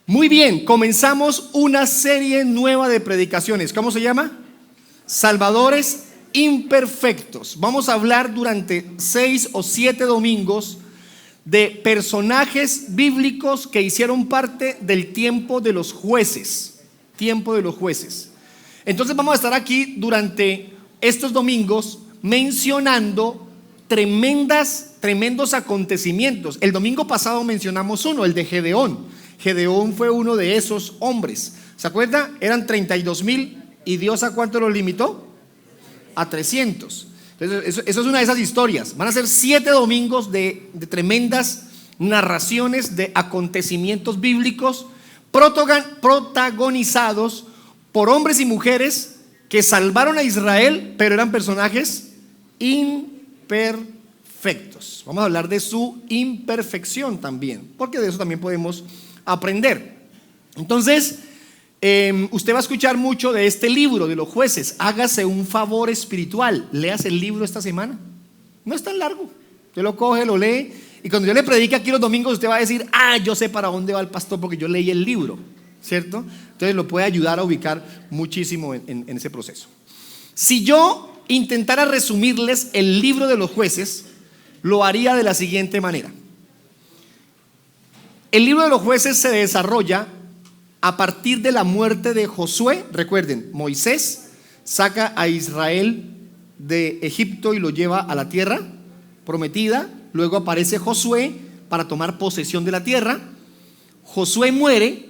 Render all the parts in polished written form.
Muy bien, comenzamos una serie nueva de predicaciones. ¿Cómo se llama? Salvadores imperfectos. Vamos a hablar durante 6 o 7 domingos de personajes bíblicos que hicieron parte del tiempo de los jueces. Tiempo de los jueces. Entonces vamos a estar aquí durante estos domingos mencionando tremendos acontecimientos. El domingo pasado mencionamos uno, el de Gedeón. Gedeón fue uno de esos hombres. ¿Se acuerda? Eran 32,000 y Dios ¿a cuánto los limitó? A 300. Entonces, eso es una de esas historias. Van a ser 7 domingos de tremendas narraciones de acontecimientos bíblicos protagonizados por hombres y mujeres que salvaron a Israel, pero eran personajes imperfectos. Vamos a hablar de su imperfección también, porque de eso también podemos aprender. Entonces, usted va a escuchar mucho de este libro de los jueces. Hágase un favor espiritual, léase el libro esta semana. No es tan largo, usted lo coge, lo lee, y cuando yo le predique aquí los domingos usted va a decir: yo sé para dónde va el pastor porque yo leí el libro, ¿cierto? Entonces lo puede ayudar a ubicar muchísimo en ese proceso. Si yo intentara resumirles el libro de los jueces, lo haría de la siguiente manera. El libro de los jueces se desarrolla a partir de la muerte de Josué. Recuerden, Moisés saca a Israel de Egipto y lo lleva a la tierra prometida. Luego aparece Josué para tomar posesión de la tierra. Josué muere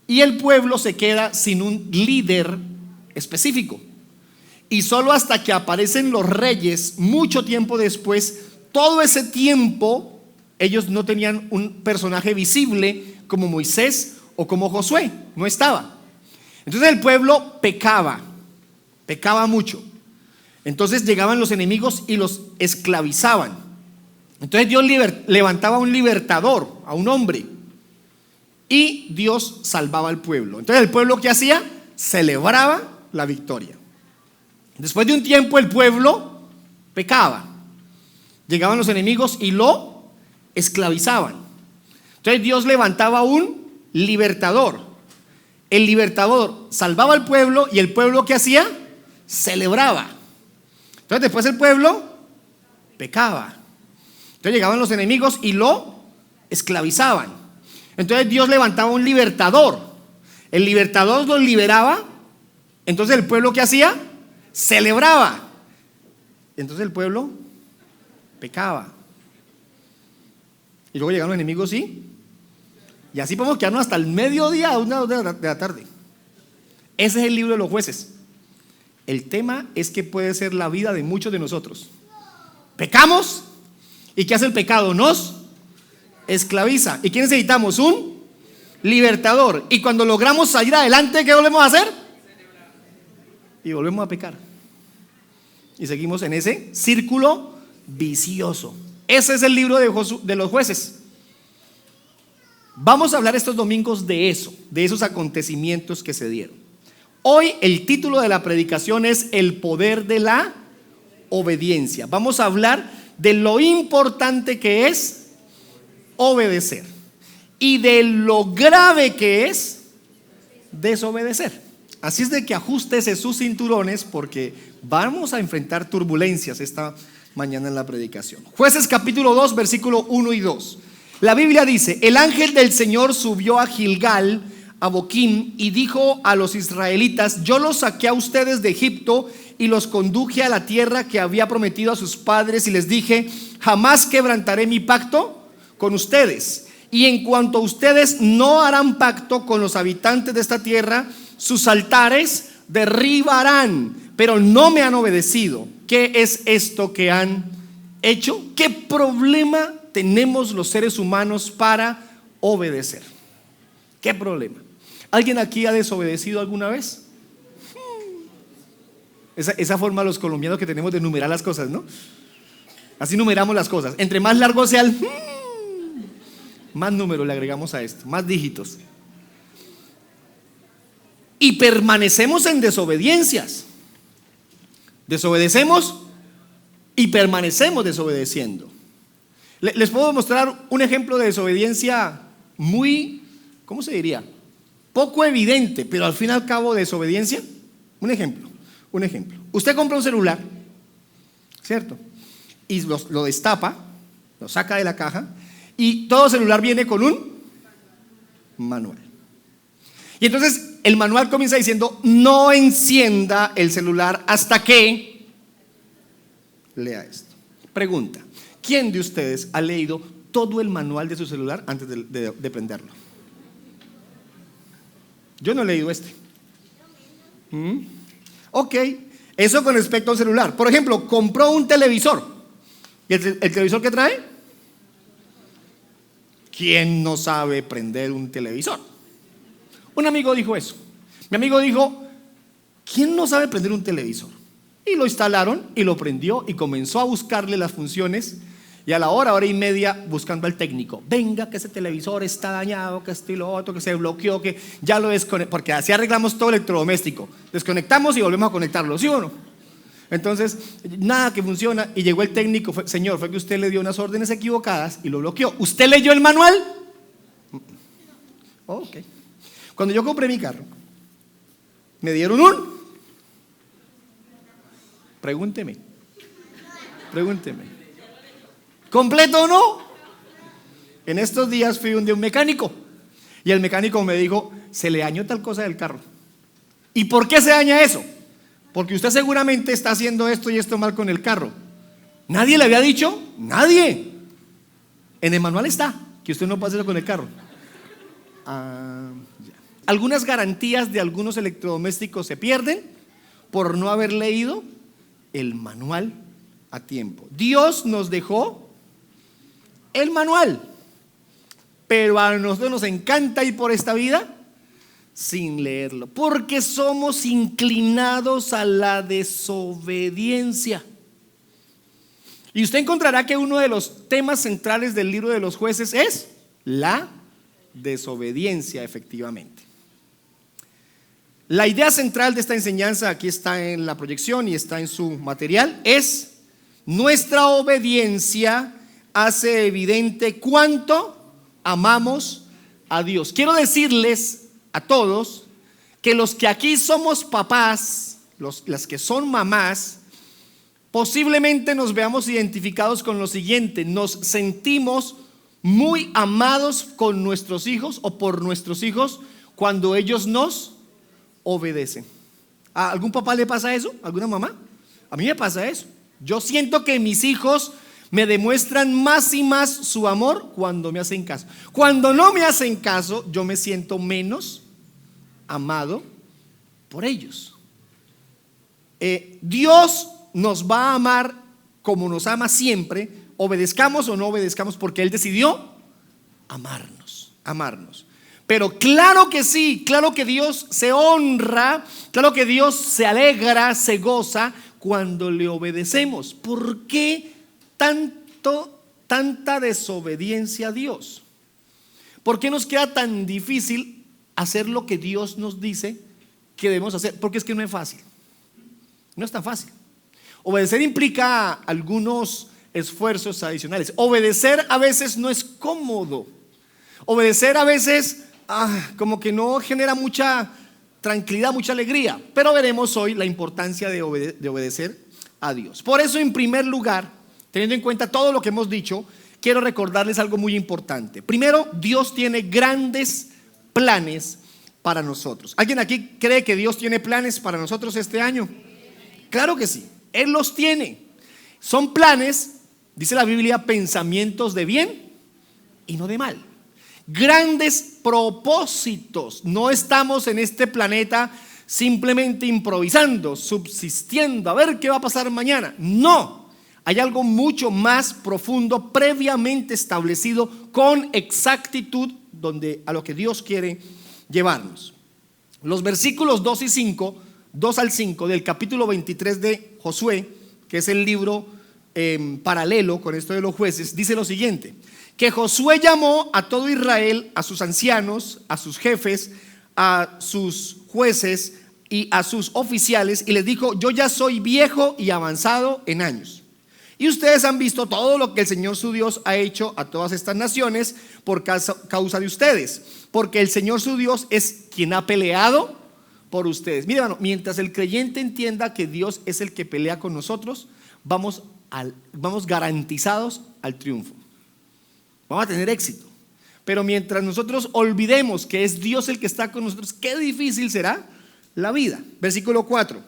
y el pueblo se queda sin un líder específico. Y solo hasta que aparecen los reyes, mucho tiempo después, todo ese tiempo ellos no tenían un personaje visible como Moisés o como Josué, no estaba. Entonces el pueblo pecaba mucho. Entonces llegaban los enemigos y los esclavizaban. Entonces Dios levantaba a un libertador, a un hombre, y Dios salvaba al pueblo. Entonces el pueblo, ¿qué hacía? Celebraba la victoria. Después de un tiempo el pueblo pecaba. Llegaban los enemigos y lo esclavizaban. Entonces Dios levantaba un libertador. El libertador salvaba al pueblo y el pueblo, ¿qué hacía? Celebraba. Entonces después el pueblo pecaba. Entonces llegaban los enemigos y lo esclavizaban. Entonces Dios levantaba un libertador. El libertador los liberaba. Entonces el pueblo, ¿qué hacía? Celebraba. Entonces el pueblo pecaba. Y luego llegaron los enemigos, ¿sí? Y así podemos quedarnos hasta el mediodía, 1 de la tarde. Ese es el libro de los jueces. El tema es que puede ser la vida de muchos de nosotros. Pecamos. ¿Y qué hace el pecado? Nos esclaviza. ¿Y qué necesitamos? Un libertador. Y cuando logramos salir adelante, ¿qué volvemos a hacer? Y volvemos a pecar. Y seguimos en ese círculo vicioso. Ese es el libro de los jueces. Vamos a hablar estos domingos de eso, de esos acontecimientos que se dieron. Hoy el título de la predicación es El poder de la obediencia. Vamos a hablar de lo importante que es obedecer y de lo grave que es desobedecer. Así es de que ajústese sus cinturones porque vamos a enfrentar turbulencias esta mañana en la predicación. Jueces capítulo 2 versículo 1 y 2. La Biblia dice: el ángel del Señor subió a Gilgal, a Boquim, y dijo a los israelitas: yo los saqué a ustedes de Egipto y los conduje a la tierra que había prometido a sus padres, y les dije: jamás quebrantaré mi pacto con ustedes, y en cuanto a ustedes no harán pacto con los habitantes de esta tierra, sus altares derribarán, pero no me han obedecido. ¿Qué es esto que han hecho? ¿Qué problema tenemos los seres humanos para obedecer? ¿Qué problema? ¿Alguien aquí ha desobedecido alguna vez? Esa forma de los colombianos que tenemos de numerar las cosas, ¿no? Así numeramos las cosas. Entre más largo sea el más número le agregamos a esto, más dígitos. Y permanecemos en desobediencias. Desobedecemos y permanecemos desobedeciendo. Les puedo mostrar un ejemplo de desobediencia muy, ¿cómo se diría? poco evidente, pero al fin y al cabo desobediencia. Un ejemplo. Usted compra un celular, ¿cierto? Y lo destapa, lo saca de la caja, y todo celular viene con un manual. Y entonces el manual comienza diciendo: no encienda el celular hasta que lea esto. Pregunta: ¿quién de ustedes ha leído todo el manual de su celular antes de prenderlo? Yo no he leído este. Ok, eso con respecto al celular. Por ejemplo, compró un televisor. ¿Y el televisor qué trae? ¿Quién no sabe prender un televisor? Un amigo dijo eso. Mi amigo dijo: ¿quién no sabe prender un televisor? Y lo instalaron y lo prendió y comenzó a buscarle las funciones. Y a la hora y media buscando al técnico: venga, que ese televisor está dañado, que esto y lo otro, que se bloqueó, que ya lo desconectamos. Porque así arreglamos todo electrodoméstico. Desconectamos y volvemos a conectarlo, ¿sí o no? Entonces, nada que funciona. Y llegó el técnico: señor, fue que usted le dio unas órdenes equivocadas y lo bloqueó. ¿Usted leyó el manual? Ok. Cuando yo compré mi carro, me dieron Pregúnteme. ¿Completo o no? En estos días fui un mecánico y el mecánico me dijo: se le dañó tal cosa del carro. ¿Y por qué se daña eso? Porque usted seguramente está haciendo esto y esto mal con el carro. ¿Nadie le había dicho? Nadie. En el manual está que usted no puede hacerlo con el carro. Algunas garantías de algunos electrodomésticos se pierden por no haber leído el manual a tiempo. Dios nos dejó el manual, pero a nosotros nos encanta ir por esta vida sin leerlo, porque somos inclinados a la desobediencia. Y usted encontrará que uno de los temas centrales del libro de los Jueces es la desobediencia, efectivamente. La idea central de esta enseñanza, aquí está en la proyección y está en su material, es: nuestra obediencia hace evidente cuánto amamos a Dios. Quiero decirles a todos que los que aquí somos papás, las que son mamás, posiblemente nos veamos identificados con lo siguiente: nos sentimos muy amados con nuestros hijos o por nuestros hijos cuando ellos nos obedecen. ¿A algún papá le pasa eso? ¿A alguna mamá? A mí me pasa eso. Yo siento que mis hijos me demuestran más y más su amor cuando me hacen caso. Cuando no me hacen caso, yo me siento menos amado por ellos. Dios nos va a amar como nos ama siempre, obedezcamos o no obedezcamos, porque Él decidió amarnos. Pero claro que sí, claro que Dios se honra, claro que Dios se alegra, se goza cuando le obedecemos. ¿Por qué tanta desobediencia a Dios? ¿Por qué nos queda tan difícil hacer lo que Dios nos dice que debemos hacer? Porque es que no es fácil. No es tan fácil. Obedecer implica algunos esfuerzos adicionales. Obedecer a veces no es cómodo. Obedecer a veces como que no genera mucha tranquilidad, mucha alegría. Pero veremos hoy la importancia de obedecer a Dios. Por eso, en primer lugar, teniendo en cuenta todo lo que hemos dicho, quiero recordarles algo muy importante. Primero, Dios tiene grandes planes para nosotros. ¿Alguien aquí cree que Dios tiene planes para nosotros este año? Claro que sí, Él los tiene. Son planes, dice la Biblia, pensamientos de bien y no de mal. Grandes propósitos. No estamos en este planeta simplemente improvisando, subsistiendo, a ver qué va a pasar mañana. No, hay algo mucho más profundo, previamente establecido con exactitud, a lo que Dios quiere llevarnos. Los versículos 2 al 5 del capítulo 23 de Josué, que es el libro paralelo con esto de los jueces, dice lo siguiente: que Josué llamó a todo Israel, a sus ancianos, a sus jefes, a sus jueces y a sus oficiales, y les dijo: yo ya soy viejo y avanzado en años, Y ustedes han visto todo lo que el Señor su Dios ha hecho a todas estas naciones por causa de ustedes, porque el Señor su Dios es quien ha peleado por ustedes. Mire, hermano, mientras el creyente entienda que Dios es el que pelea con nosotros, vamos garantizados al triunfo. Vamos a tener éxito. Pero mientras nosotros olvidemos que es Dios el que está con nosotros, qué difícil será la vida. Versículo 4.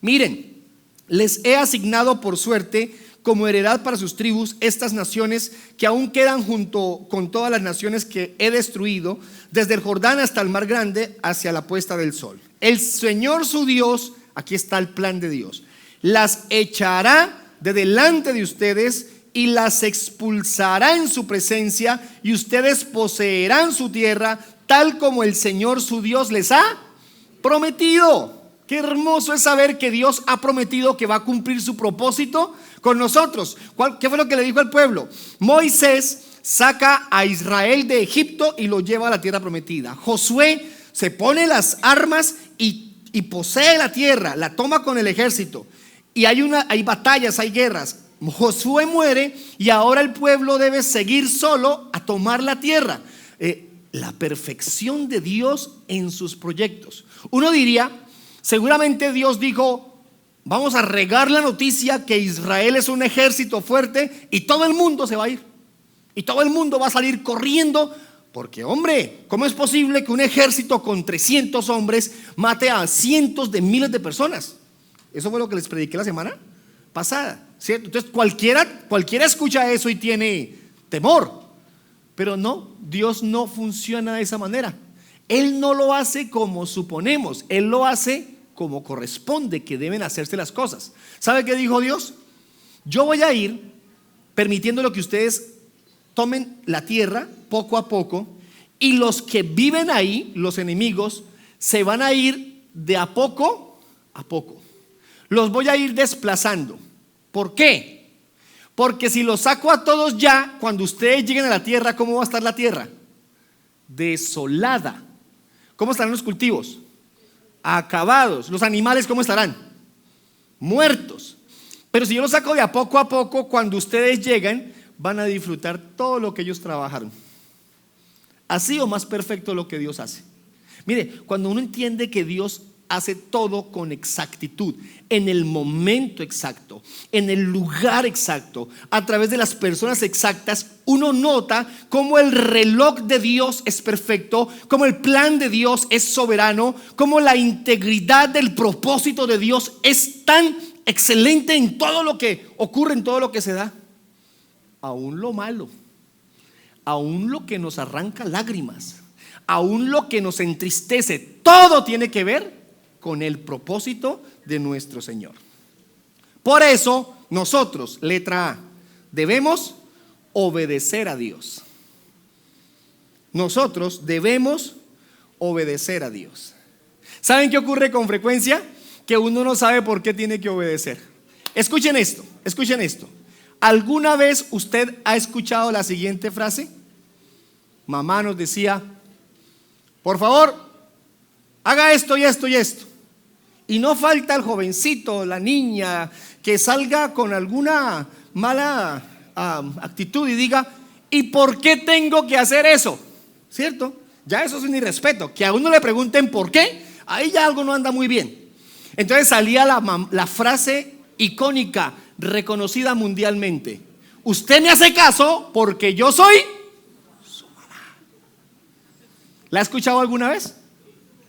Miren, les he asignado por suerte como heredad para sus tribus estas naciones que aún quedan junto con todas las naciones que he destruido, desde el Jordán hasta el mar grande, hacia la puesta del sol. El Señor su Dios, aquí está el plan de Dios, las echará de delante de ustedes y las expulsará en su presencia, y ustedes poseerán su tierra tal como el Señor su Dios les ha prometido. Qué hermoso es saber que Dios ha prometido que va a cumplir su propósito con nosotros. ¿Qué fue lo que le dijo al pueblo? Moisés saca a Israel de Egipto y lo lleva a la tierra prometida. Josué se pone las armas y posee la tierra, la toma con el ejército. Y hay batallas, hay guerras. Josué muere y ahora el pueblo debe seguir solo a tomar la tierra. La perfección de Dios en sus proyectos. Uno diría, seguramente Dios dijo: vamos a regar la noticia que Israel es un ejército fuerte y todo el mundo se va a ir. Y todo el mundo va a salir corriendo, porque hombre, ¿cómo es posible que un ejército con 300 hombres mate a cientos de miles de personas? Eso fue lo que les prediqué la semana pasada, ¿cierto? Entonces cualquiera escucha eso y tiene temor. Pero no, Dios no funciona de esa manera. Él no lo hace como suponemos, Él lo hace como corresponde que deben hacerse las cosas. ¿Sabe qué dijo Dios? Yo voy a ir permitiendo que ustedes tomen la tierra poco a poco, y los que viven ahí, los enemigos, se van a ir de a poco a poco. Los voy a ir desplazando. ¿Por qué? Porque si los saco a todos ya, cuando ustedes lleguen a la tierra, ¿cómo va a estar la tierra? Desolada. ¿Cómo estarán los cultivos? Acabados. Los animales, ¿cómo estarán? Muertos. Pero si yo los saco de a poco, cuando ustedes lleguen, van a disfrutar todo lo que ellos trabajaron. Así o más perfecto lo que Dios hace. Mire, cuando uno entiende que Dios hace todo con exactitud, en el momento exacto, en el lugar exacto, a través de las personas exactas, uno nota cómo el reloj de Dios es perfecto, cómo el plan de Dios es soberano, cómo la integridad del propósito de Dios es tan excelente en todo lo que ocurre, en todo lo que se da. Aún lo malo, aún lo que nos arranca lágrimas, aún lo que nos entristece, todo tiene que ver con el propósito de nuestro Señor. Por eso nosotros, letra A, debemos obedecer a Dios. Nosotros debemos obedecer a Dios. ¿Saben qué ocurre con frecuencia? Que uno no sabe por qué tiene que obedecer. Escuchen esto, escuchen esto. ¿Alguna vez usted ha escuchado la siguiente frase? Mamá nos decía: por favor, haga esto y esto y esto. Y no falta el jovencito, la niña, que salga con alguna mala actitud y diga: ¿y por qué tengo que hacer eso? ¿Cierto? Ya eso es un irrespeto. Que a uno le pregunten por qué, ahí ya algo no anda muy bien. Entonces salía la frase icónica, reconocida mundialmente: usted me hace caso porque yo soy su mamá. ¿La ha escuchado alguna vez?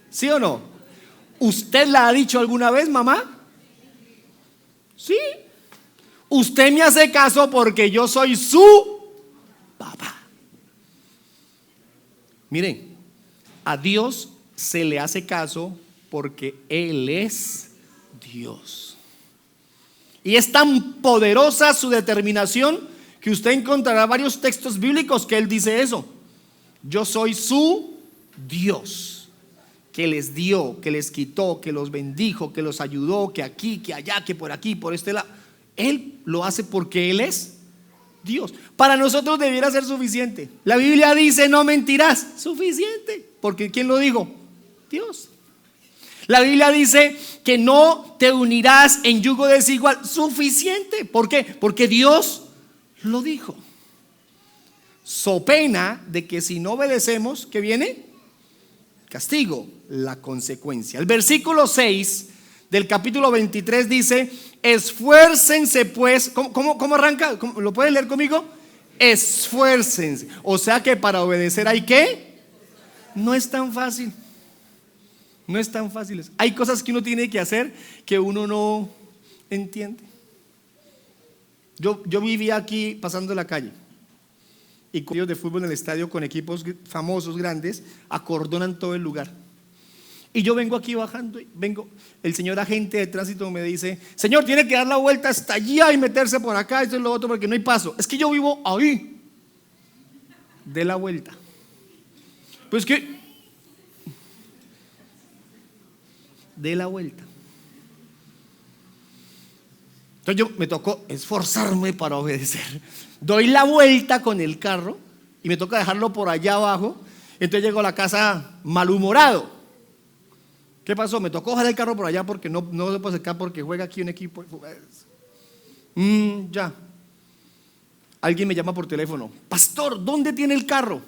¿Sí o no? ¿Usted la ha dicho alguna vez, mamá? Sí. Usted me hace caso porque yo soy su papá. Miren, a Dios se le hace caso porque Él es Dios. Y es tan poderosa su determinación que usted encontrará varios textos bíblicos que Él dice eso. Yo soy su Dios, que les dio, que les quitó, que los bendijo, que los ayudó, que aquí, que allá, que por aquí, por este lado. Él lo hace porque Él es Dios. Para nosotros debiera ser suficiente. La Biblia dice: no mentirás. Suficiente. Porque ¿quién lo dijo? Dios. La Biblia dice que no te unirás en yugo desigual. Suficiente. ¿Por qué? Porque Dios lo dijo. So pena de que si no obedecemos, ¿qué viene? Castigo, la consecuencia. El versículo 6 del capítulo 23 dice: esfuércense pues. ¿Cómo arranca? ¿Lo puedes leer conmigo? Esfuércense. O sea que para obedecer hay que. No es tan fácil. No es tan fácil. Hay cosas que uno tiene que hacer que uno no entiende. Yo vivía aquí pasando la calle y con de fútbol en el estadio con equipos famosos, grandes, acordonan todo el lugar. Y yo vengo aquí bajando, el señor agente de tránsito me dice: señor, tiene que dar la vuelta hasta allá y meterse por acá, esto y lo otro, porque no hay paso. Es que yo vivo ahí. De la vuelta. Pues que de la vuelta. Entonces yo me tocó esforzarme para obedecer. Doy la vuelta con el carro y me toca dejarlo por allá abajo. Entonces llego a la casa malhumorado. ¿Qué pasó? Me tocó dejar el carro por allá porque no se puede acercar porque juega aquí un equipo. Ya. Alguien me llama por teléfono: pastor, ¿dónde tiene el carro?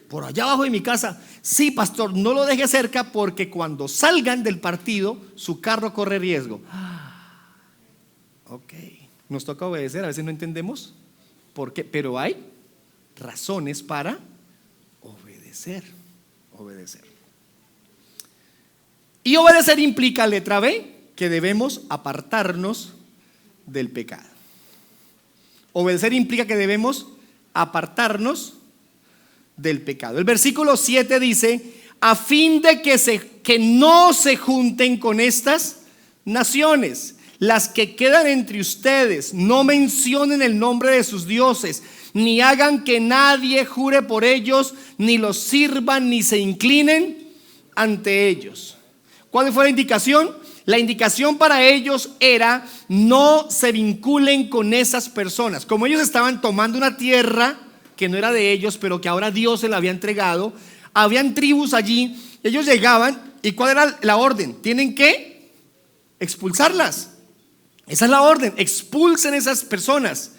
Por allá abajo de mi casa. Sí, pastor, no lo deje cerca porque cuando salgan del partido su carro corre riesgo. Ok, nos toca obedecer. A veces no entendemos por qué, pero hay razones para obedecer. Y obedecer implica, letra B, que debemos apartarnos del pecado. Obedecer implica que debemos apartarnos del pecado. El versículo 7 dice: a fin de que no se junten con estas naciones, las que quedan entre ustedes, no mencionen el nombre de sus dioses, ni hagan que nadie jure por ellos, ni los sirvan, ni se inclinen ante ellos. ¿Cuál fue la indicación? La indicación para ellos era: no se vinculen con esas personas. Como ellos estaban tomando una tierra que no era de ellos, pero que ahora Dios se la había entregado, habían tribus allí. Ellos llegaban y ¿cuál era la orden? Tienen que expulsarlas. Esa es la orden: expulsen esas personas,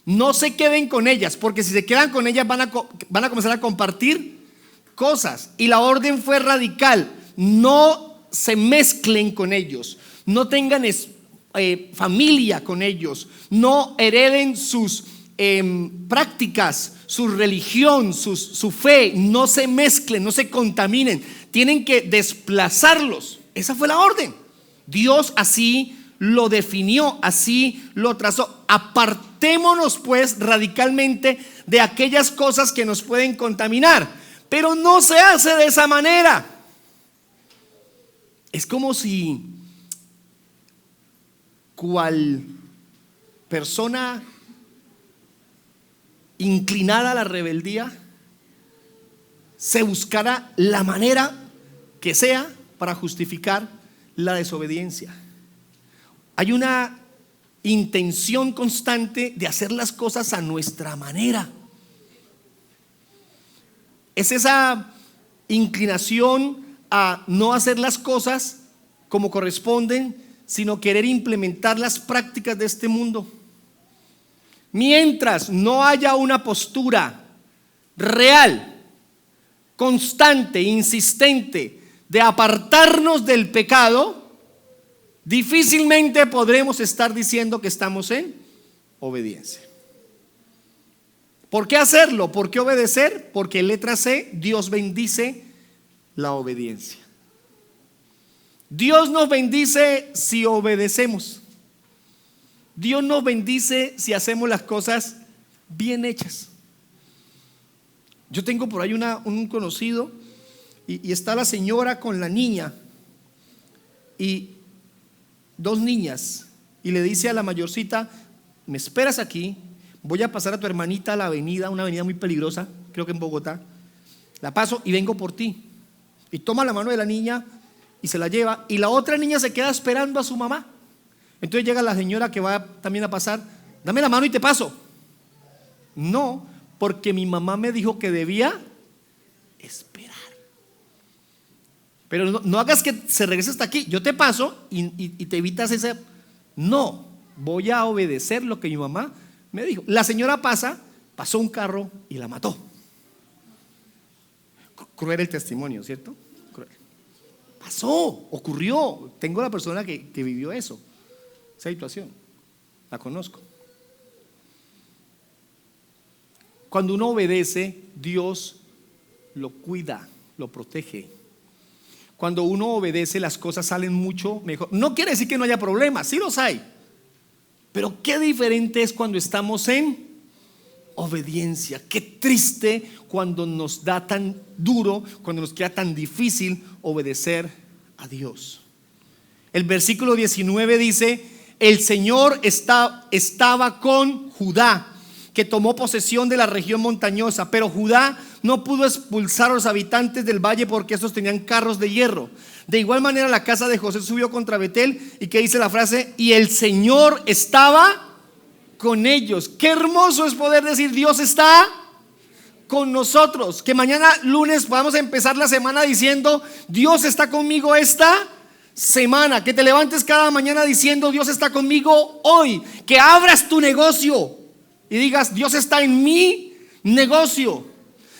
no se queden con ellas, porque si se quedan con ellas van a comenzar a compartir cosas. Y la orden fue radical: no se mezclen con ellos, no tengan familia con ellos, no hereden sus prácticas, su religión, su fe, no se mezclen, no se contaminen, tienen que desplazarlos. Esa fue la orden. Dios así lo definió, así lo trazó. Apartémonos pues radicalmente de aquellas cosas que nos pueden contaminar, pero no se hace de esa manera. Es como si cual persona inclinada a la rebeldía se buscara la manera que sea para justificar la desobediencia. Hay una intención constante de hacer las cosas a nuestra manera. Es esa inclinación a no hacer las cosas como corresponden, sino querer implementar las prácticas de este mundo. Mientras no haya una postura real, constante, insistente de apartarnos del pecado, difícilmente podremos estar diciendo que estamos en obediencia. ¿Por qué hacerlo? ¿Por qué obedecer? Porque letra C, Dios bendice la obediencia. Dios nos bendice si obedecemos. Dios nos bendice si hacemos las cosas bien hechas. Yo tengo por ahí un conocido y está la señora con la niña y dos niñas, y le dice a la mayorcita: me esperas aquí, voy a pasar a tu hermanita a la avenida, una avenida muy peligrosa, creo que en Bogotá, la paso y vengo por ti. Y toma la mano de la niña y se la lleva, y la otra niña se queda esperando a su mamá. Entonces llega la señora que va también a pasar: dame la mano y te paso. No, porque mi mamá me dijo que debía esperar. Pero no hagas que se regrese hasta aquí. Yo te paso y te evitas ese. No, voy a obedecer lo que mi mamá me dijo. La señora pasó un carro y la mató. Cruel el testimonio, ¿cierto? Cruel. Pasó, ocurrió. Tengo la persona que vivió eso, esa situación. La conozco. Cuando uno obedece, Dios lo cuida, lo protege. Cuando uno obedece, las cosas salen mucho mejor. No quiere decir que no haya problemas, sí los hay. Pero qué diferente es cuando estamos en obediencia. Qué triste cuando nos da tan duro, cuando nos queda tan difícil obedecer a Dios. El versículo 19 dice: el Señor estaba con Judá, que tomó posesión de la región montañosa, pero Judá no pudo expulsar a los habitantes del valle porque estos tenían carros de hierro. De igual manera la casa de José subió contra Betel, y que dice la frase: y el Señor estaba con ellos. Qué hermoso es poder decir: Dios está con nosotros. Que mañana lunes podamos empezar la semana diciendo: Dios está conmigo esta semana. Que te levantes cada mañana diciendo: Dios está conmigo hoy. Que abras tu negocio y digas: Dios está en mi negocio.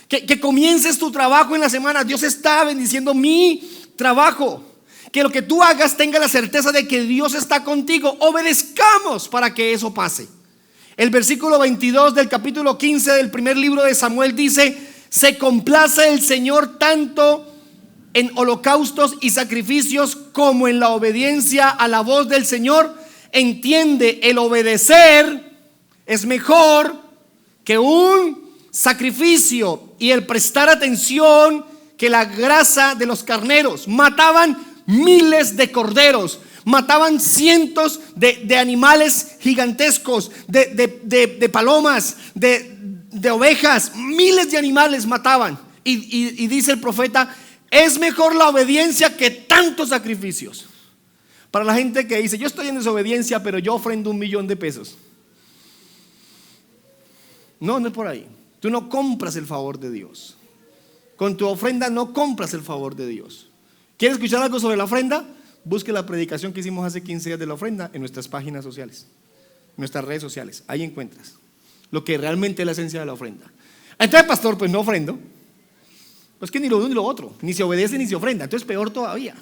Que comiences tu trabajo en la semana: Dios está bendiciendo mi trabajo. Que lo que tú hagas tenga la certeza de que Dios está contigo. Obedezcamos para que eso pase. El versículo 22 del capítulo 15 del primer libro de Samuel dice: se complace el Señor tanto en holocaustos y sacrificios como en la obediencia a la voz del Señor. Entiende, el obedecer es mejor que un sacrificio, y el prestar atención que la grasa de los carneros. Mataban miles de corderos, mataban cientos de animales gigantescos, de palomas, de ovejas, miles de animales mataban. Y dice el profeta: es mejor la obediencia que tantos sacrificios. Para la gente que dice: yo estoy en desobediencia, pero yo ofrendo $1,000,000. No es por ahí. Tú no compras el favor de Dios. Con tu ofrenda no compras el favor de Dios. ¿Quieres escuchar algo sobre la ofrenda? Busque la predicación que hicimos hace 15 días de la ofrenda en nuestras páginas sociales, en nuestras redes sociales. Ahí encuentras lo que realmente es la esencia de la ofrenda. Entonces, pastor, pues no ofrendo. Pues que ni lo uno ni lo otro, ni se obedece ni se ofrenda. Entonces peor todavía.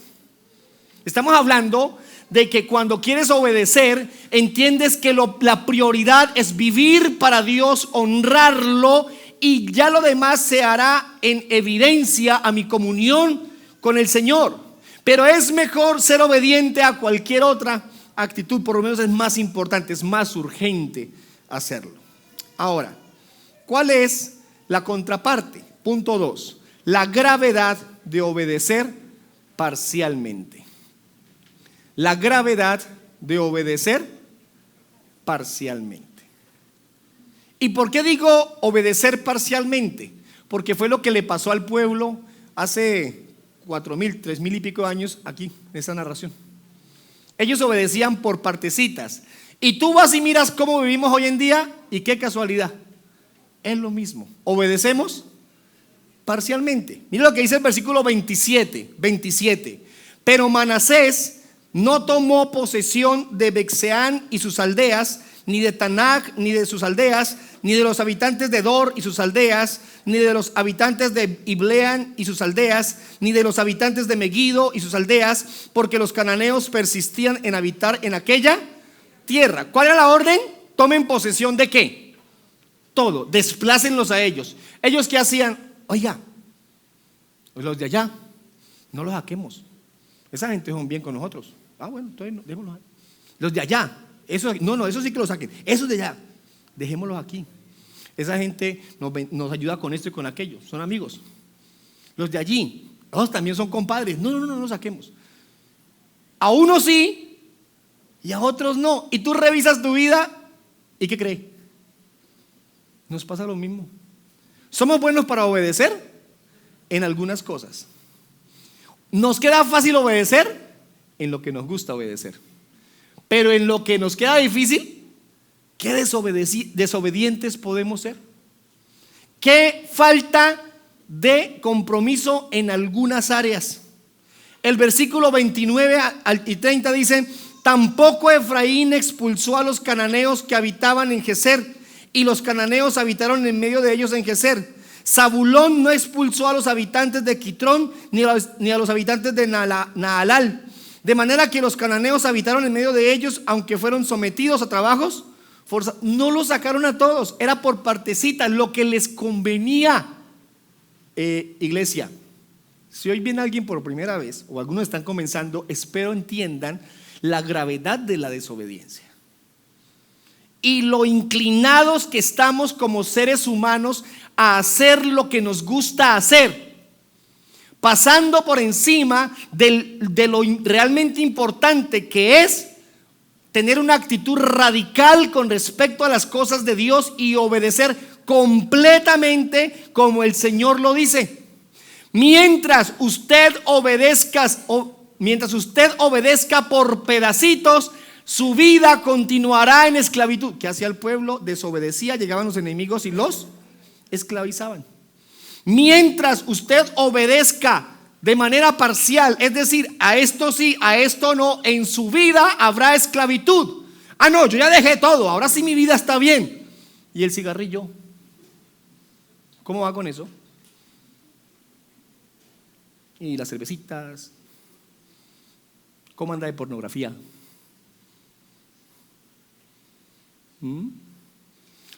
Estamos hablando de que cuando quieres obedecer, entiendes que la prioridad es vivir para Dios, honrarlo, y ya lo demás se hará en evidencia a mi comunión con el Señor. Pero es mejor ser obediente a cualquier otra actitud. Por lo menos es más importante, es más urgente hacerlo. Ahora, ¿cuál es la contraparte? Punto 2: la gravedad de obedecer parcialmente. La gravedad de obedecer parcialmente. ¿Y por qué digo obedecer parcialmente? Porque fue lo que le pasó al pueblo hace 4,000, 3,000 y pico años aquí, en esta narración. Ellos obedecían por partecitas. Y tú vas y miras cómo vivimos hoy en día, y qué casualidad, es lo mismo. Obedecemos parcialmente. Mira lo que dice el versículo 27. Pero Manasés no tomó posesión de Bexeán y sus aldeas, ni de Tanaj ni de sus aldeas, ni de los habitantes de Dor y sus aldeas, ni de los habitantes de Ibleán y sus aldeas, ni de los habitantes de Megiddo y sus aldeas, porque los cananeos persistían en habitar en aquella tierra. ¿Cuál era la orden? Tomen posesión ¿de qué? Todo, desplácenlos a ellos. ¿Ellos qué hacían? Oiga, pues los de allá no los saquemos. Esa gente son bien con nosotros. Bueno, entonces dejémoslos ahí. Los de allá, eso sí que los saquen. Esos de allá, dejémoslos aquí. Esa gente nos ayuda con esto y con aquello, son amigos. Los de allí, ellos también son compadres. No los saquemos. A unos sí y a otros no. Y tú revisas tu vida y ¿qué crees? Nos pasa lo mismo. Somos buenos para obedecer en algunas cosas. Nos queda fácil obedecer en lo que nos gusta obedecer. Pero en lo que nos queda difícil, ¿qué desobedientes podemos ser? ¿Qué falta de compromiso en algunas áreas? El versículo 29 y 30 dice: tampoco Efraín expulsó a los cananeos que habitaban en Geser, y los cananeos habitaron en medio de ellos en Geser. Zabulón no expulsó a los habitantes de Quitrón, ni a los habitantes de Naalal, de manera que los cananeos habitaron en medio de ellos, aunque fueron sometidos a trabajos forzados. No los sacaron a todos, era por partecitas, lo que les convenía. Iglesia, si hoy viene alguien por primera vez, o algunos están comenzando, espero entiendan la gravedad de la desobediencia y lo inclinados que estamos como seres humanos a hacer lo que nos gusta hacer, pasando por encima de lo realmente importante, que es tener una actitud radical con respecto a las cosas de Dios y obedecer completamente como el Señor lo dice. Mientras usted obedezca por pedacitos, su vida continuará en esclavitud. ¿Qué hacía el pueblo? Desobedecía, llegaban los enemigos y los esclavizaban. Mientras usted obedezca de manera parcial, es decir, a esto sí, a esto no, en su vida habrá esclavitud. Ah, no, yo ya dejé todo, ahora sí mi vida está bien. ¿Y el cigarrillo? ¿Cómo va con eso? Y las cervecitas. ¿Cómo anda de pornografía?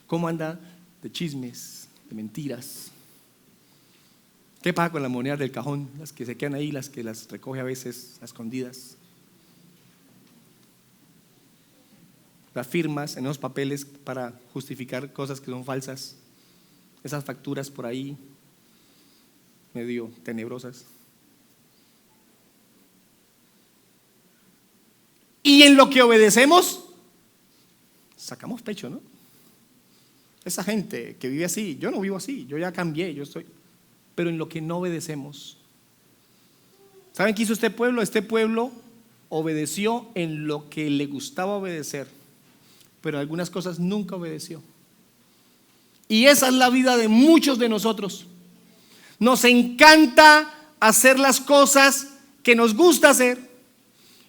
¿Cómo anda de chismes, de mentiras? ¿Qué pasa con las monedas del cajón? Las que se quedan ahí, las que las recoge a veces a escondidas. Las firmas en esos papeles para justificar cosas que son falsas. Esas facturas por ahí, medio tenebrosas. Y en lo que obedecemos, sacamos pecho, ¿no? Esa gente que vive así, yo no vivo así, yo ya cambié, yo estoy. Pero en lo que no obedecemos, ¿saben qué hizo este pueblo? Este pueblo obedeció en lo que le gustaba obedecer, pero algunas cosas nunca obedeció. Y esa es la vida de muchos de nosotros. Nos encanta hacer las cosas que nos gusta hacer,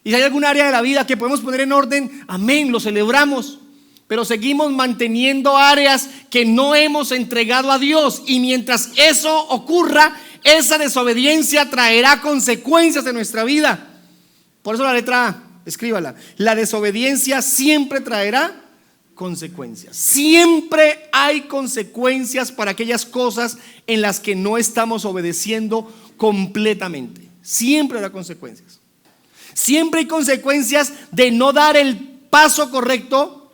y si hay algún área de la vida que podemos poner en orden, amén, lo celebramos. Pero seguimos manteniendo áreas que no hemos entregado a Dios, y mientras eso ocurra, esa desobediencia traerá consecuencias en nuestra vida. Por eso la letra A, escríbala: la desobediencia siempre traerá consecuencias. Siempre hay consecuencias para aquellas cosas en las que no estamos obedeciendo completamente. Siempre habrá consecuencias. Siempre hay consecuencias de no dar el paso correcto,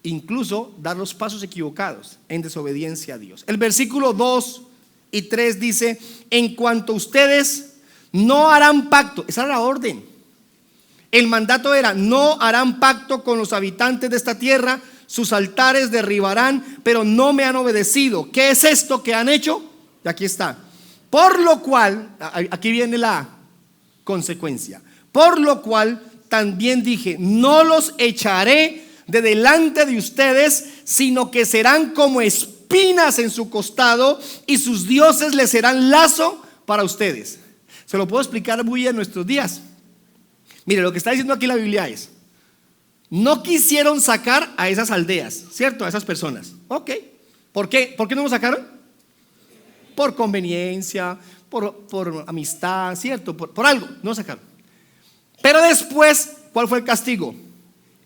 incluso dar los pasos equivocados en desobediencia a Dios. El versículo 2 y 3 dice: en cuanto ustedes no harán pacto. Esa era la orden. El mandato era: no harán pacto con los habitantes de esta tierra, sus altares derribarán, pero no me han obedecido. ¿Qué es esto que han hecho? Y aquí está: por lo cual, aquí viene la consecuencia, por lo cual también dije: no los echaré de delante de ustedes, sino que serán como espinas en su costado, y sus dioses les serán lazo para ustedes. Se lo puedo explicar muy en nuestros días. Mire, lo que está diciendo aquí la Biblia es: no quisieron sacar a esas aldeas, ¿cierto? A esas personas. Ok. ¿Por qué? ¿Por qué no lo sacaron? Por conveniencia, por amistad, ¿cierto? Por algo, no lo sacaron. Pero después, ¿cuál fue el castigo?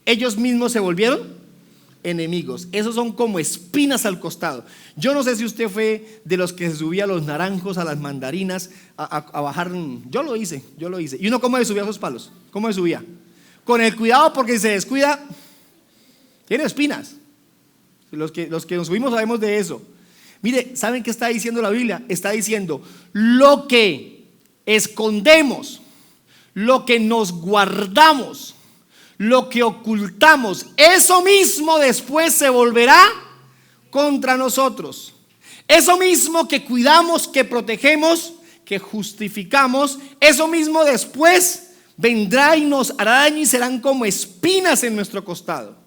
Ellos mismos se volvieron enemigos. Esos son como espinas al costado. Yo no sé si usted fue de los que se subía a los naranjos, a las mandarinas, a bajar. Yo lo hice. ¿Y uno cómo se subía a esos palos? ¿Cómo se subía? Con el cuidado, porque si se descuida, tiene espinas. Los que nos subimos sabemos de eso. Mire, ¿saben qué está diciendo la Biblia? Está diciendo: lo que escondemos, lo que nos guardamos, lo que ocultamos, eso mismo después se volverá contra nosotros. Eso mismo que cuidamos, que protegemos, que justificamos, eso mismo después vendrá y nos hará daño, y serán como espinas en nuestro costado.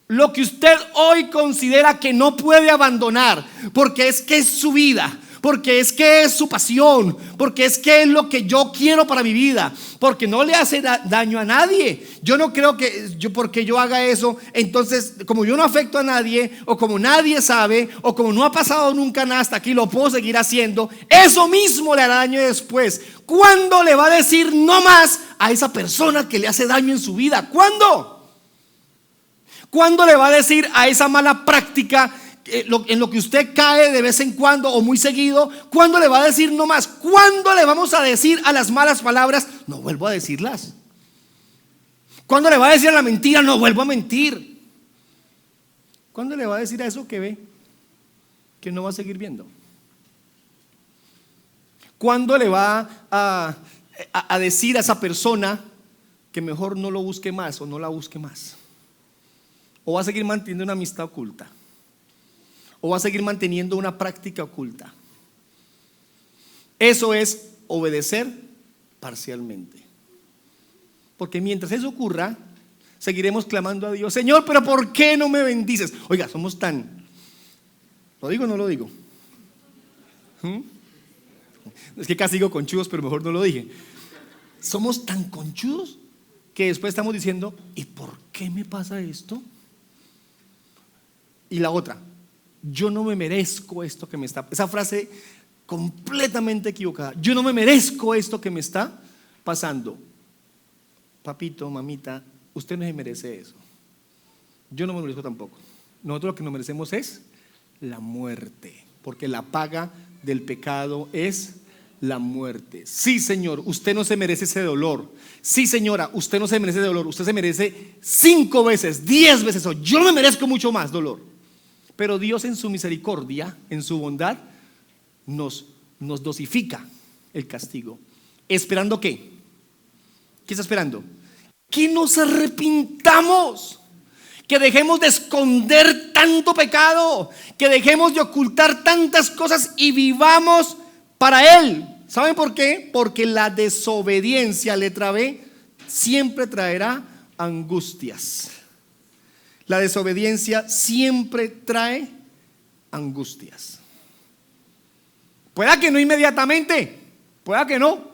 Lo que usted hoy considera que no puede abandonar, porque es que es su vida, porque es que es su pasión, porque es que es lo que yo quiero para mi vida, porque no le hace daño a nadie. Yo no creo que porque yo haga eso, entonces como yo no afecto a nadie, o como nadie sabe, o como no ha pasado nunca nada hasta aquí, lo puedo seguir haciendo. Eso mismo le hará daño después. ¿Cuándo le va a decir no más a esa persona que le hace daño en su vida? ¿Cuándo? ¿Cuándo le va a decir a esa mala práctica en lo que usted cae de vez en cuando o muy seguido? ¿Cuándo le va a decir no más? ¿Cuándo le vamos a decir a las malas palabras no vuelvo a decirlas? ¿Cuándo le va a decir a la mentira no vuelvo a mentir? ¿Cuándo le va a decir a eso que ve que no va a seguir viendo? ¿Cuándo le va a decir a esa persona que mejor no lo busque más o no la busque más? ¿O va a seguir manteniendo una amistad oculta? ¿O va a seguir manteniendo una práctica oculta? Eso es obedecer parcialmente. Porque mientras eso ocurra, seguiremos clamando a Dios: Señor, pero ¿por qué no me bendices? Oiga, somos tan... ¿Lo digo o no lo digo? Es que casi digo conchudos, pero mejor no lo dije. Somos tan conchudos que después estamos diciendo: ¿y por qué me pasa esto? Y la otra: yo no me merezco esto que me está... Esa frase completamente equivocada. Yo no me merezco esto que me está pasando. Papito, mamita, usted no se merece eso. Yo no me merezco tampoco. Nosotros lo que nos merecemos es la muerte, porque la paga del pecado es la muerte. Sí, señor, usted no se merece ese dolor. Sí, señora, usted no se merece ese dolor. Usted se merece 5 veces, 10 veces eso. Yo no me merezco mucho más dolor. Pero Dios, en su misericordia, en su bondad, nos dosifica el castigo. ¿Esperando qué? ¿Qué está esperando? Que nos arrepintamos, que dejemos de esconder tanto pecado, que dejemos de ocultar tantas cosas y vivamos para Él. ¿Saben por qué? Porque la desobediencia, letra B, siempre traerá angustias. La desobediencia siempre trae angustias. Pueda que no inmediatamente, pueda que no,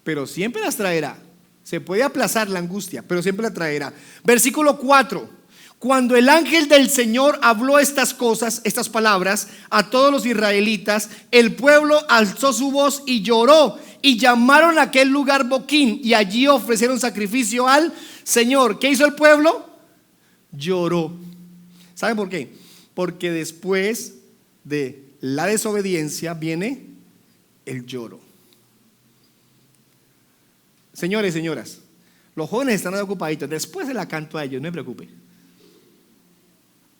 pero siempre las traerá. Se puede aplazar la angustia, pero siempre la traerá. Versículo 4: cuando el ángel del Señor habló estas cosas, estas palabras a todos los israelitas, el pueblo alzó su voz y lloró, y llamaron a aquel lugar Boquín, y allí ofrecieron sacrificio al Señor. ¿Qué hizo el pueblo? Lloró. ¿Saben por qué? Porque después de la desobediencia viene el lloro. Señores y señoras, los jóvenes están ocupaditos. Después se la canto a ellos, no me preocupe.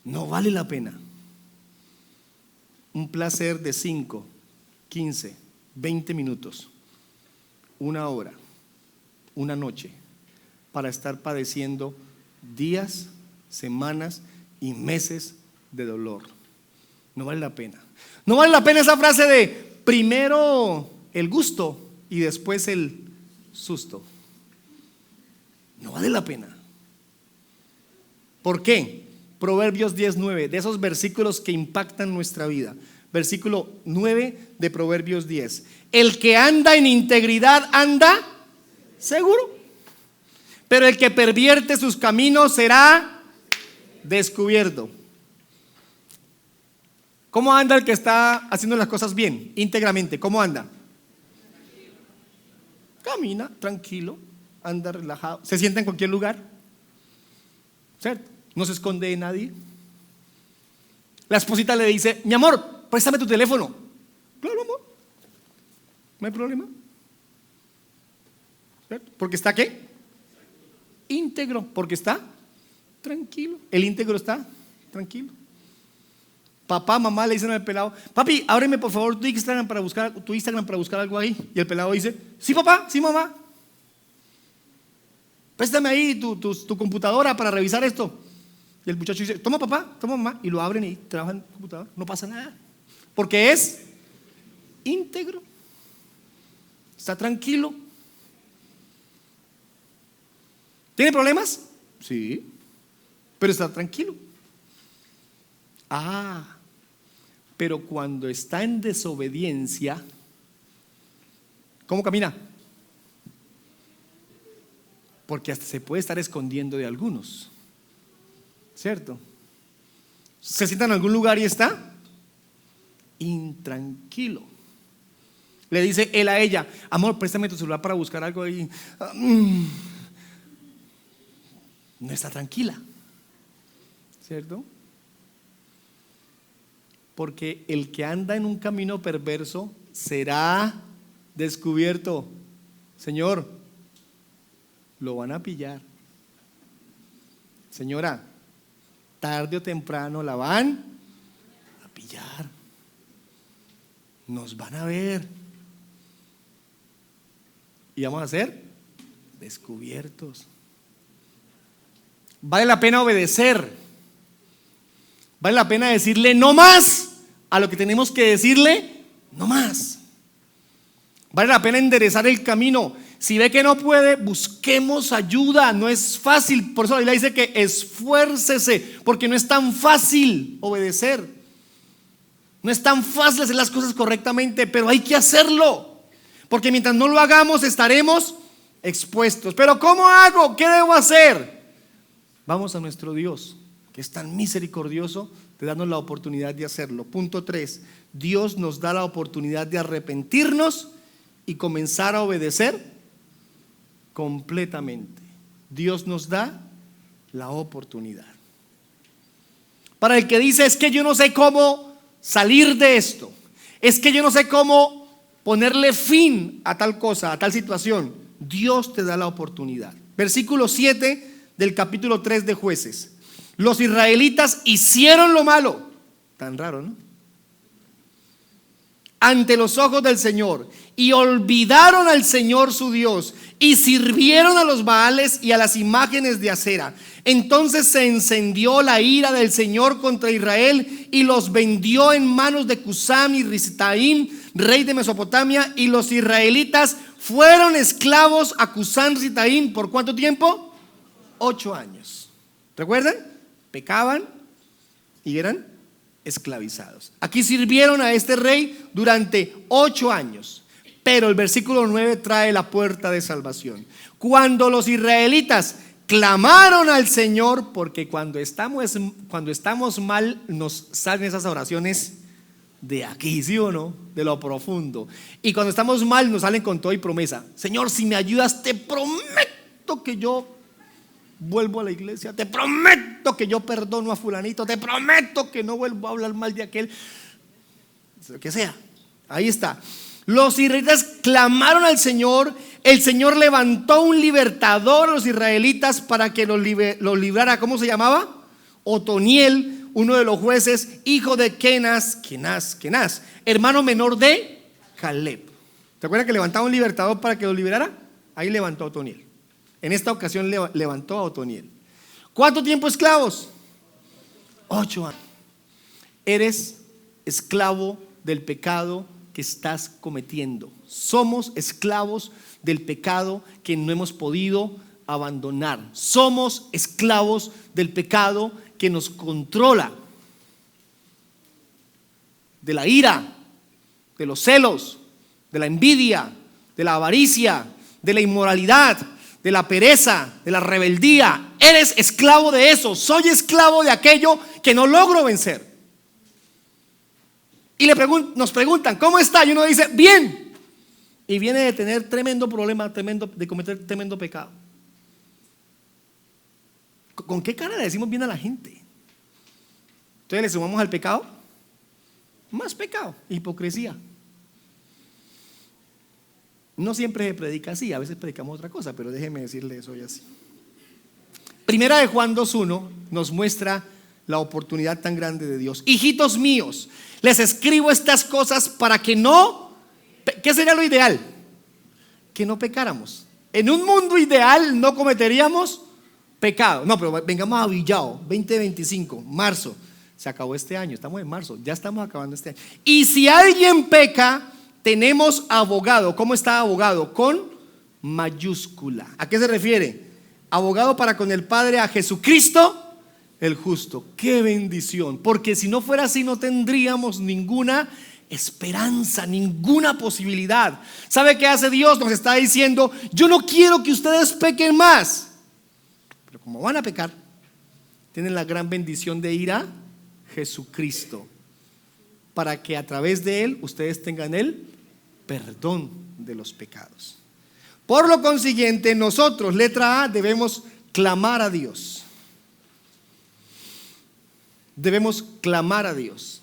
No vale la pena un placer de 5, 15, 20 minutos, 1 hora, una noche, para estar padeciendo días, semanas y meses de dolor. No vale la pena. No vale la pena esa frase de primero el gusto y después el susto. No vale la pena. ¿Por qué? Proverbios 10:9, de esos versículos que impactan nuestra vida. Versículo 9 de Proverbios 10: el que anda en integridad anda seguro, pero el que pervierte sus caminos será descubierto. ¿Cómo anda el que está haciendo las cosas bien, íntegramente? ¿Cómo anda? Camina tranquilo, anda relajado, se sienta en cualquier lugar, ¿cierto? No se esconde de nadie. La esposita le dice: mi amor, préstame tu teléfono. Claro, amor, no hay problema, ¿cierto? Porque está ¿qué? Íntegro, porque está tranquilo. El íntegro está tranquilo. Papá, mamá le dicen al pelado: papi, ábreme por favor tu Instagram para buscar algo ahí. Y el pelado dice: sí, papá, sí, mamá, préstame ahí tu computadora para revisar esto. Y el muchacho dice: toma, papá, toma, mamá. Y lo abren y trabajan en el computador. No pasa nada, porque es íntegro, está tranquilo. ¿Tiene problemas? Sí, pero está tranquilo. Pero cuando está en desobediencia, ¿cómo camina? Porque hasta se puede estar escondiendo de algunos, ¿cierto? Se sienta en algún lugar y está intranquilo. Le dice él a ella: amor, préstame tu celular para buscar algo ahí. No está tranquila, ¿cierto? Porque el que anda en un camino perverso será descubierto. Señor, lo van a pillar. Señora, tarde o temprano la van a pillar. Nos van a ver. Y vamos a ser descubiertos. Vale la pena obedecer. Vale la pena decirle no más a lo que tenemos que decirle no más. Vale la pena enderezar el camino. Si ve que no puede, busquemos ayuda. No es fácil. Por eso la Biblia dice que esfuércese, porque no es tan fácil obedecer. No es tan fácil hacer las cosas correctamente, pero hay que hacerlo, porque mientras no lo hagamos estaremos expuestos. Pero ¿cómo hago? ¿Qué debo hacer? Vamos a nuestro Dios, que es tan misericordioso de darnos la oportunidad de hacerlo. Punto 3. Dios nos da la oportunidad de arrepentirnos y comenzar a obedecer completamente. Dios nos da la oportunidad. Para el que dice: es que yo no sé cómo salir de esto, es que yo no sé cómo ponerle fin a tal cosa, a tal situación, Dios te da la oportunidad. Versículo 7 del capítulo 3 de Jueces. Los israelitas hicieron lo malo, tan raro, ¿no?, ante los ojos del Señor, y olvidaron al Señor su Dios, y sirvieron a los Baales y a las imágenes de acera. Entonces se encendió la ira del Señor contra Israel, y los vendió en manos de Cusán y Risataim, rey de Mesopotamia, y los israelitas fueron esclavos a Cusán Risataim. ¿Por cuánto tiempo? 8 años. ¿Recuerdan? Pecaban y eran esclavizados. Aquí sirvieron a este rey durante 8 años. Pero el versículo 9 trae la puerta de salvación. Cuando los israelitas clamaron al Señor, porque cuando estamos mal nos salen esas oraciones de aquí, ¿sí o no? De lo profundo. Y cuando estamos mal nos salen con todo y promesa. Señor, si me ayudas, te prometo que yo vuelvo a la iglesia, te prometo que yo perdono a fulanito, te prometo que no vuelvo a hablar mal de aquel, lo que sea. Ahí está. Los israelitas clamaron al Señor. El Señor levantó un libertador a los israelitas para que los librara. ¿Cómo se llamaba? Otoniel, uno de los jueces, hijo de Kenaz, hermano menor de Caleb. ¿Te acuerdas que levantaba un libertador para que los liberara? Ahí levantó a Otoniel. En esta ocasión levantó a Otoniel. ¿Cuánto tiempo esclavos? 8 años. Eres esclavo del pecado que estás cometiendo. Somos esclavos del pecado que no hemos podido abandonar. Somos esclavos del pecado que nos controla, de la ira, de los celos, de la envidia, de la avaricia, de la inmoralidad, de la pereza, de la rebeldía. Eres esclavo de eso. Soy esclavo de aquello que no logro vencer. Y nos preguntan, ¿cómo está? Y uno dice, bien. Y viene de tener tremendo problema, de cometer tremendo pecado. ¿Con qué cara le decimos bien a la gente? Entonces le sumamos al pecado más pecado, hipocresía. No siempre se predica así, a veces predicamos otra cosa, pero déjeme decirle eso hoy así. Primera de Juan 2:1 nos muestra la oportunidad tan grande de Dios. Hijitos míos, les escribo estas cosas para que no, ¿qué sería lo ideal? Que no pecáramos. En un mundo ideal no cometeríamos pecado. No, pero vengamos a Villao, 2025, marzo. Se acabó este año, estamos en marzo, ya estamos acabando este año. Y si alguien peca, tenemos abogado. ¿Cómo está abogado? Con mayúscula. ¿A qué se refiere? Abogado para con el Padre, a Jesucristo el justo. Qué bendición, porque si no fuera así no tendríamos ninguna esperanza, ninguna posibilidad. ¿Sabe qué hace Dios? Nos está diciendo: yo no quiero que ustedes pequen más, pero como van a pecar, tienen la gran bendición de ir a Jesucristo, para que a través de Él ustedes tengan el perdón de los pecados. Por lo consiguiente, nosotros, letra A, debemos clamar a Dios. Debemos clamar a Dios.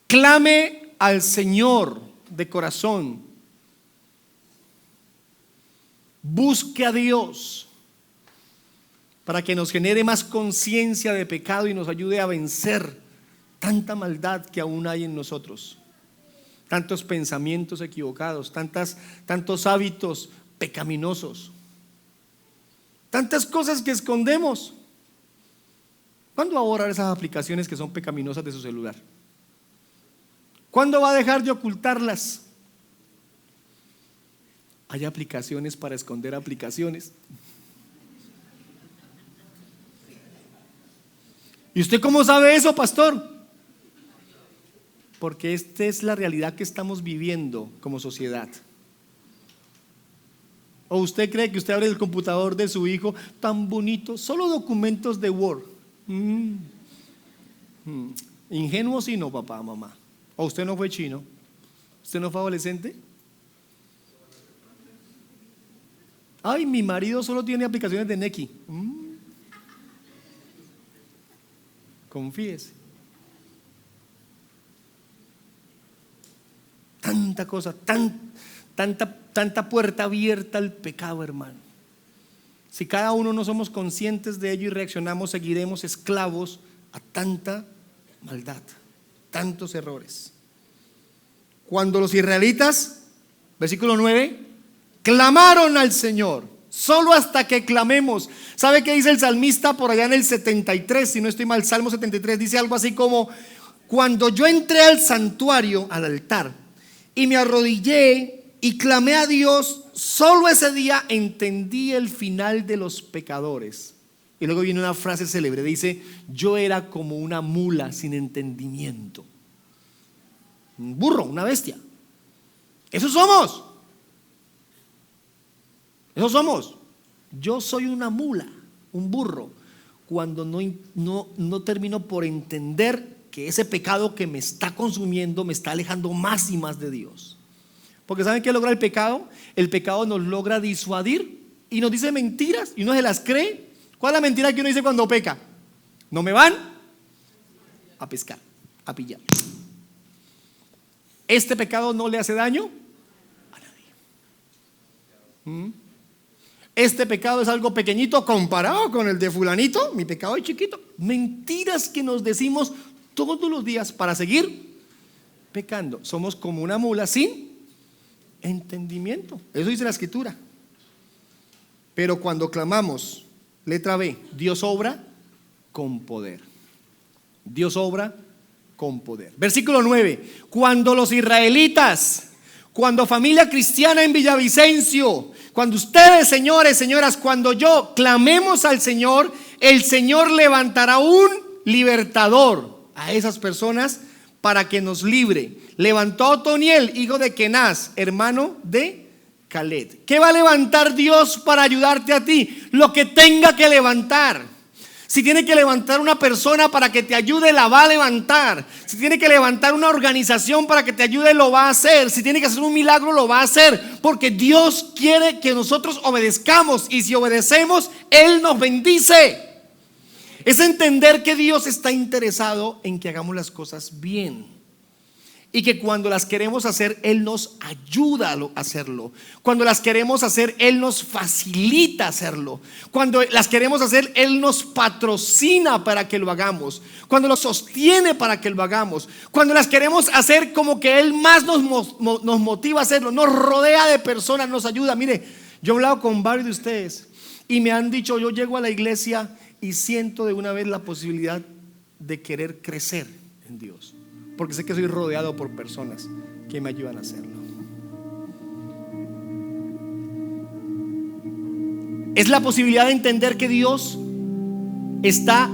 Clame al Señor de corazón. Busque a Dios para que nos genere más conciencia de pecado y nos ayude a vencer tanta maldad que aún hay en nosotros, tantos pensamientos equivocados, tantos hábitos pecaminosos, tantas cosas que escondemos. ¿Cuándo va a borrar esas aplicaciones que son pecaminosas de su celular? ¿Cuándo va a dejar de ocultarlas? Hay aplicaciones para esconder aplicaciones. ¿Y usted cómo sabe eso, pastor? Porque esta es la realidad que estamos viviendo como sociedad. ¿O usted cree que usted abre el computador de su hijo, tan bonito, solo documentos de Word? Ingenuo sí, no, papá, mamá. ¿O usted no fue chino? ¿Usted no fue adolescente? Ay, mi marido solo tiene aplicaciones de Nequi. Confíese. Tanta cosa, tanta puerta abierta al pecado, hermano. Si cada uno no somos conscientes de ello y reaccionamos, seguiremos esclavos a tanta maldad, tantos errores. Cuando los israelitas, versículo 9, clamaron al Señor, solo hasta que clamemos. ¿Sabe qué dice el salmista por allá en el 73? Si no estoy mal, Salmo 73 dice algo así como: cuando yo entré al santuario, al altar, y me arrodillé y clamé a Dios, solo ese día entendí el final de los pecadores. Y luego viene una frase célebre, dice: yo era como una mula sin entendimiento. Un burro, una bestia. Eso somos. Eso somos. Yo soy una mula, un burro, cuando no termino por entender que ese pecado que me está consumiendo me está alejando más y más de Dios. Porque ¿saben qué logra el pecado? El pecado nos logra disuadir y nos dice mentiras y uno se las cree. ¿Cuál es la mentira que uno dice cuando peca? No me van a pescar, a pillar. Este pecado no le hace daño a nadie. Este pecado es algo pequeñito comparado con el de fulanito. Mi pecado es chiquito. Mentiras que nos decimos todos los días para seguir pecando. Somos como una mula sin entendimiento. Eso dice la Escritura. Pero cuando clamamos, letra B, Dios obra con poder. Dios obra con poder. Versículo 9. Cuando los israelitas, cuando familia cristiana en Villavicencio, cuando ustedes, señores, señoras, cuando yo clamemos al Señor, el Señor levantará un libertador a esas personas para que nos libre. Levantó a Otoniel, hijo de Kenaz, hermano de Caleb. ¿Qué va a levantar Dios para ayudarte a ti? Lo que tenga que levantar. Si tiene que levantar una persona para que te ayude, la va a levantar. Si tiene que levantar una organización para que te ayude, lo va a hacer. Si tiene que hacer un milagro, lo va a hacer. Porque Dios quiere que nosotros obedezcamos. Y si obedecemos, Él nos bendice. Es entender que Dios está interesado en que hagamos las cosas bien. Y que cuando las queremos hacer, Él nos ayuda a hacerlo. Cuando las queremos hacer, Él nos facilita hacerlo. Cuando las queremos hacer, Él nos patrocina para que lo hagamos. Cuando lo sostiene para que lo hagamos. Cuando las queremos hacer, como que Él más nos motiva a hacerlo. Nos rodea de personas, nos ayuda. Mire, yo he hablado con varios de ustedes y me han dicho: yo llego a la iglesia y siento de una vez la posibilidad de querer crecer en Dios, porque sé que soy rodeado por personas que me ayudan a hacerlo. Es la posibilidad de entender que Dios está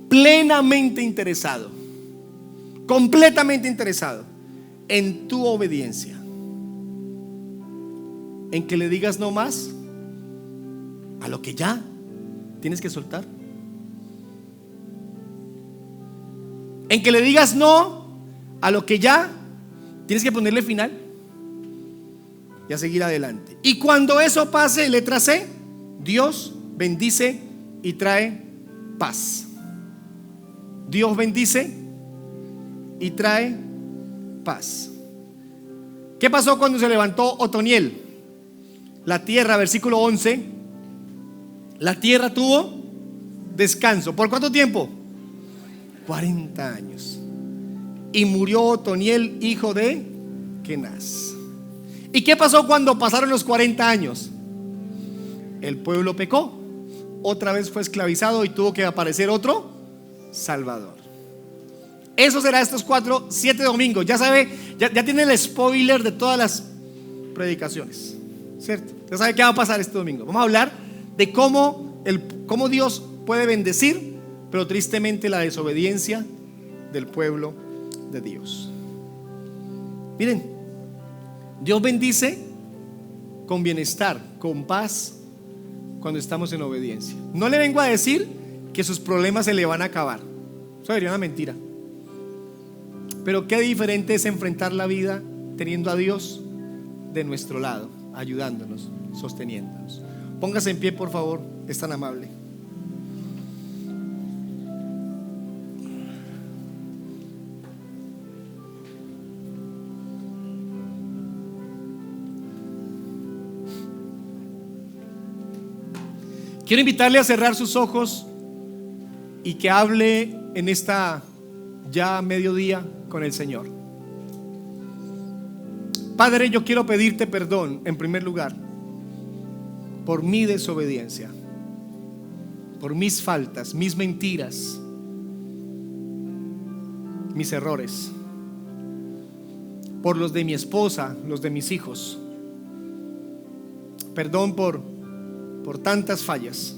plenamente interesado, completamente interesado en tu obediencia, en que le digas no más a lo que ya tienes que soltar, en que le digas no a lo que ya tienes que ponerle final y a seguir adelante. Y cuando eso pase, letra C, Dios bendice y trae paz. Dios bendice y trae paz. ¿Qué pasó cuando se levantó Otoniel? La tierra, versículo 11, la tierra tuvo descanso. ¿Por cuánto tiempo? 40 años. Y murió Otoniel, hijo de Kenaz. ¿Y qué pasó cuando pasaron los 40 años? El pueblo pecó, otra vez fue esclavizado y tuvo que aparecer otro Salvador. Eso será estos 7 domingos. Ya sabe, ya tiene el spoiler de todas las predicaciones, ¿cierto? Ya sabe qué va a pasar este domingo. Vamos a hablar de cómo Dios puede bendecir, pero tristemente la desobediencia del pueblo de Dios. Miren, Dios bendice con bienestar, con paz, cuando estamos en obediencia. No le vengo a decir que sus problemas se le van a acabar. Eso sería una mentira. Pero qué diferente es enfrentar la vida teniendo a Dios de nuestro lado, ayudándonos, sosteniéndonos. Póngase en pie, por favor, es tan amable. Quiero invitarle a cerrar sus ojos y que hable en esta ya mediodía con el Señor. Padre, yo quiero pedirte perdón en primer lugar por mi desobediencia, por mis faltas, mis mentiras, mis errores, por los de mi esposa, los de mis hijos. Perdón por tantas fallas.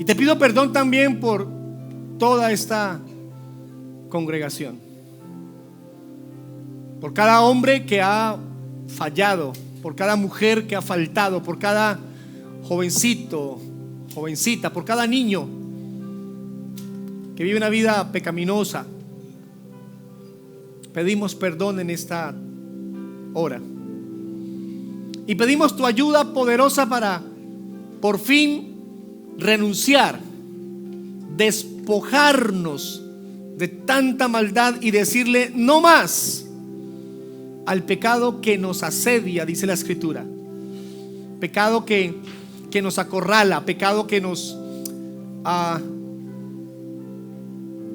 Y te pido perdón también por toda esta congregación, por cada hombre que ha fallado, por cada mujer que ha faltado, por cada jovencito, jovencita, por cada niño que vive una vida pecaminosa. Pedimos perdón en esta hora y pedimos tu ayuda poderosa para por fin renunciar, despojarnos de tanta maldad y decirle no más al pecado que nos asedia, dice la Escritura. Pecado que nos acorrala, pecado que nos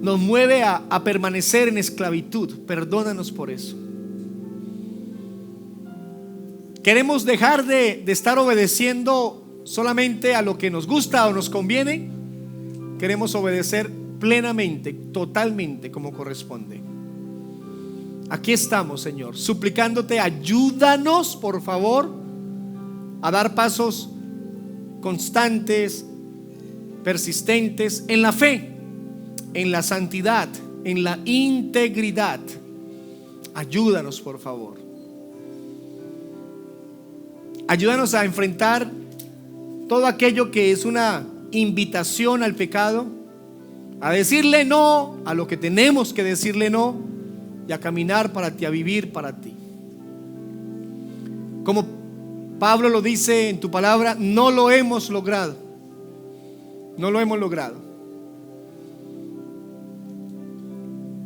mueve a permanecer en esclavitud. Perdónanos por eso. Queremos dejar de estar obedeciendo solamente a lo que nos gusta o nos conviene. Queremos obedecer plenamente, totalmente como corresponde. Aquí estamos, Señor, suplicándote, ayúdanos por favor a dar pasos constantes, persistentes en la fe, en la santidad, en la integridad. Ayúdanos por favor. Ayúdanos a enfrentar todo aquello que es una invitación al pecado, a decirle no a lo que tenemos que decirle no y a caminar para ti, a vivir para ti. Como Pablo lo dice en tu palabra, no lo hemos logrado. No lo hemos logrado.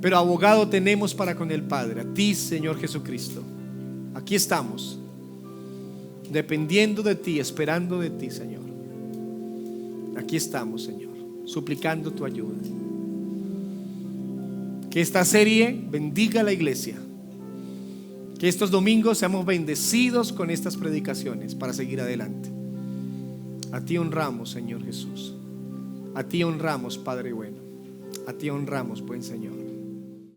Pero abogado tenemos para con el Padre, a ti, Señor Jesucristo. Aquí estamos, dependiendo de ti, esperando de ti, Señor. Aquí estamos, Señor, suplicando tu ayuda. Que esta serie bendiga a la iglesia. Que estos domingos seamos bendecidos con estas predicaciones para seguir adelante. A ti honramos, Señor Jesús. A ti honramos, Padre bueno. A ti honramos, buen Señor.